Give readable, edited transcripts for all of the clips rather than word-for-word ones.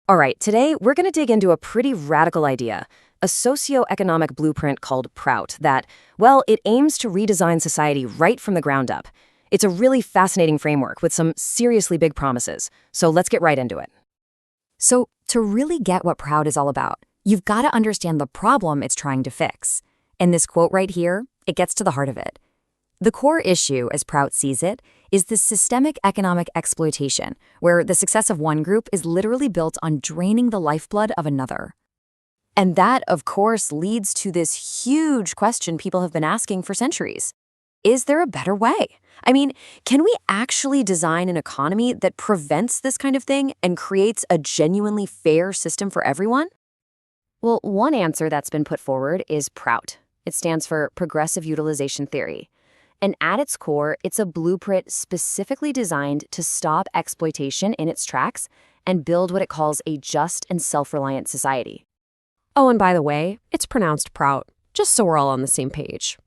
All right, today we're going to dig into a pretty radical idea, a socio-economic blueprint called PROUT that, well, it aims to redesign society right from the ground up. It's a really fascinating framework with some seriously big promises, so let's get right into it. So, to really get what PROUT is all about, you've got to understand the problem it's trying to fix. And this quote right here, it gets to the heart of it. The core issue, as PROUT sees it, is the systemic economic exploitation, where the success of one group is literally built on draining the lifeblood of another. And that, of course, leads to this huge question people have been asking for centuries. Is there a better way? I mean, can we actually design an economy that prevents this kind of thing and creates a genuinely fair system for everyone? Well, one answer that's been put forward is PROUT. It stands for Progressive Utilization Theory. And at its core, it's a blueprint specifically designed to stop exploitation in its tracks and build what it calls a just and self-reliant society. Oh, and by the way, it's pronounced PROUT, just so we're all on the same page.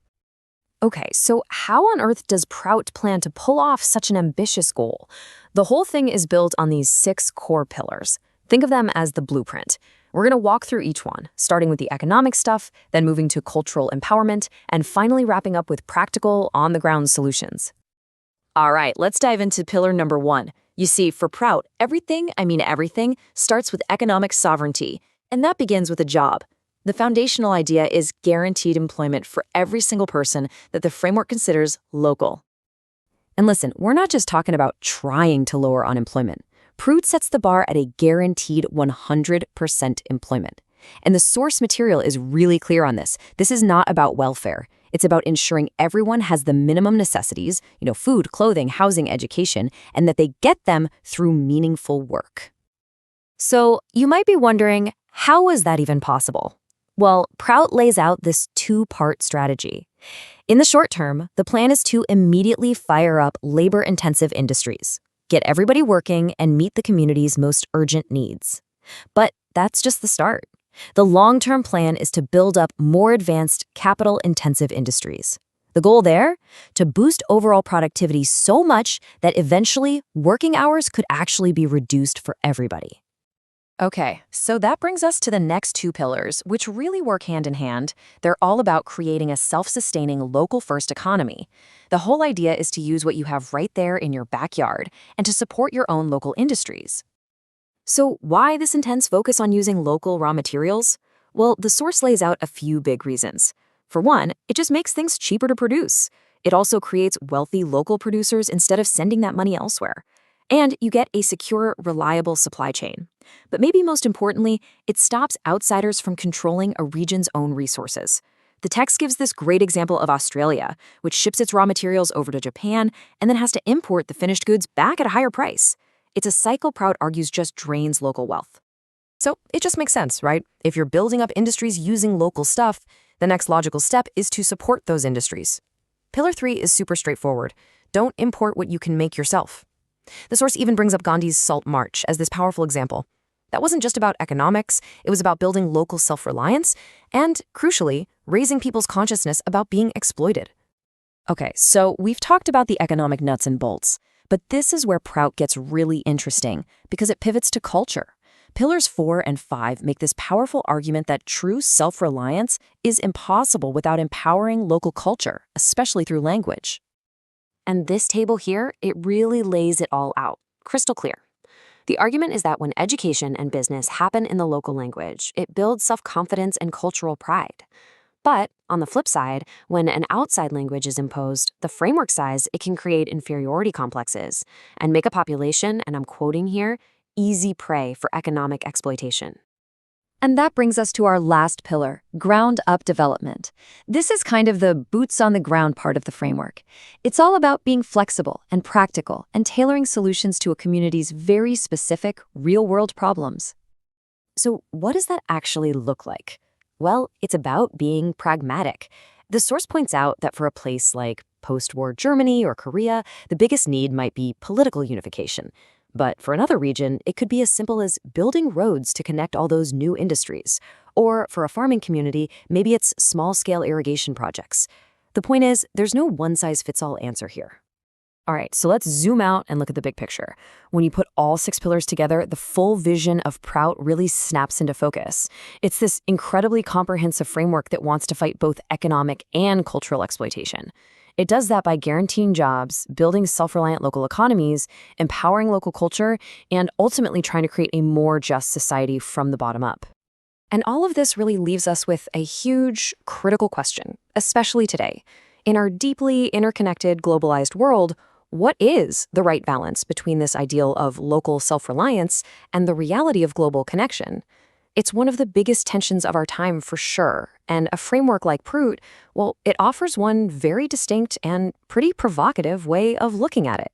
Okay, so how on earth does PROUT plan to pull off such an ambitious goal? The whole thing is built on these 6 core pillars. Think of them as the blueprint. We're going to walk through each one, starting with the economic stuff, then moving to cultural empowerment, and finally wrapping up with practical, on-the-ground solutions. All right, let's dive into pillar number 1. You see, for PROUT, everything starts with economic sovereignty, and that begins with a job. The foundational idea is guaranteed employment for every single person that the framework considers local. And listen, we're not just talking about trying to lower unemployment. PROUT sets the bar at a guaranteed 100% employment. And the source material is really clear on this. This is not about welfare. It's about ensuring everyone has the minimum necessities, food, clothing, housing, education, and that they get them through meaningful work. So you might be wondering, how is that even possible? Well, PROUT lays out this 2-part strategy. In the short term, the plan is to immediately fire up labor-intensive industries, get everybody working, and meet the community's most urgent needs. But that's just the start. The long-term plan is to build up more advanced, capital-intensive industries. The goal there? To boost overall productivity so much that eventually working hours could actually be reduced for everybody. Okay, so that brings us to the next 2 pillars, which really work hand in hand. They're all about creating a self-sustaining, local-first economy. The whole idea is to use what you have right there in your backyard and to support your own local industries. So why this intense focus on using local raw materials? Well, the source lays out a few big reasons. For one, it just makes things cheaper to produce. It also creates wealthy local producers instead of sending that money elsewhere. And you get a secure, reliable supply chain. But maybe most importantly, it stops outsiders from controlling a region's own resources. The text gives this great example of Australia, which ships its raw materials over to Japan and then has to import the finished goods back at a higher price. It's a cycle PROUT argues just drains local wealth. So it just makes sense, right? If you're building up industries using local stuff, the next logical step is to support those industries. Pillar 3 is super straightforward. Don't import what you can make yourself. The source even brings up Gandhi's Salt March as this powerful example. That wasn't just about economics, it was about building local self-reliance and, crucially, raising people's consciousness about being exploited. Okay, so we've talked about the economic nuts and bolts, but this is where PROUT gets really interesting because it pivots to culture. Pillars 4 and 5 make this powerful argument that true self-reliance is impossible without empowering local culture, especially through language. And this table here, it really lays it all out, crystal clear. The argument is that when education and business happen in the local language, it builds self-confidence and cultural pride. But on the flip side, when an outside language is imposed, the framework says it can create inferiority complexes and make a population, and I'm quoting here, easy prey for economic exploitation. And that brings us to our last pillar, ground-up development. This is kind of the boots-on-the-ground part of the framework. It's all about being flexible and practical and tailoring solutions to a community's very specific, real-world problems. So what does that actually look like? Well, it's about being pragmatic. The source points out that for a place like post-war Germany or Korea, the biggest need might be political unification. But for another region, it could be as simple as building roads to connect all those new industries. Or for a farming community, maybe it's small-scale irrigation projects. The point is, there's no one-size-fits-all answer here. All right, so let's zoom out and look at the big picture. When you put all 6 pillars together, the full vision of PROUT really snaps into focus. It's this incredibly comprehensive framework that wants to fight both economic and cultural exploitation. It does that by guaranteeing jobs, building self-reliant local economies, empowering local culture, and ultimately trying to create a more just society from the bottom up. And all of this really leaves us with a huge, critical question, especially today. In our deeply interconnected, globalized world, what is the right balance between this ideal of local self-reliance and the reality of global connection? It's one of the biggest tensions of our time for sure, and a framework like PROUT, well, it offers one very distinct and pretty provocative way of looking at it.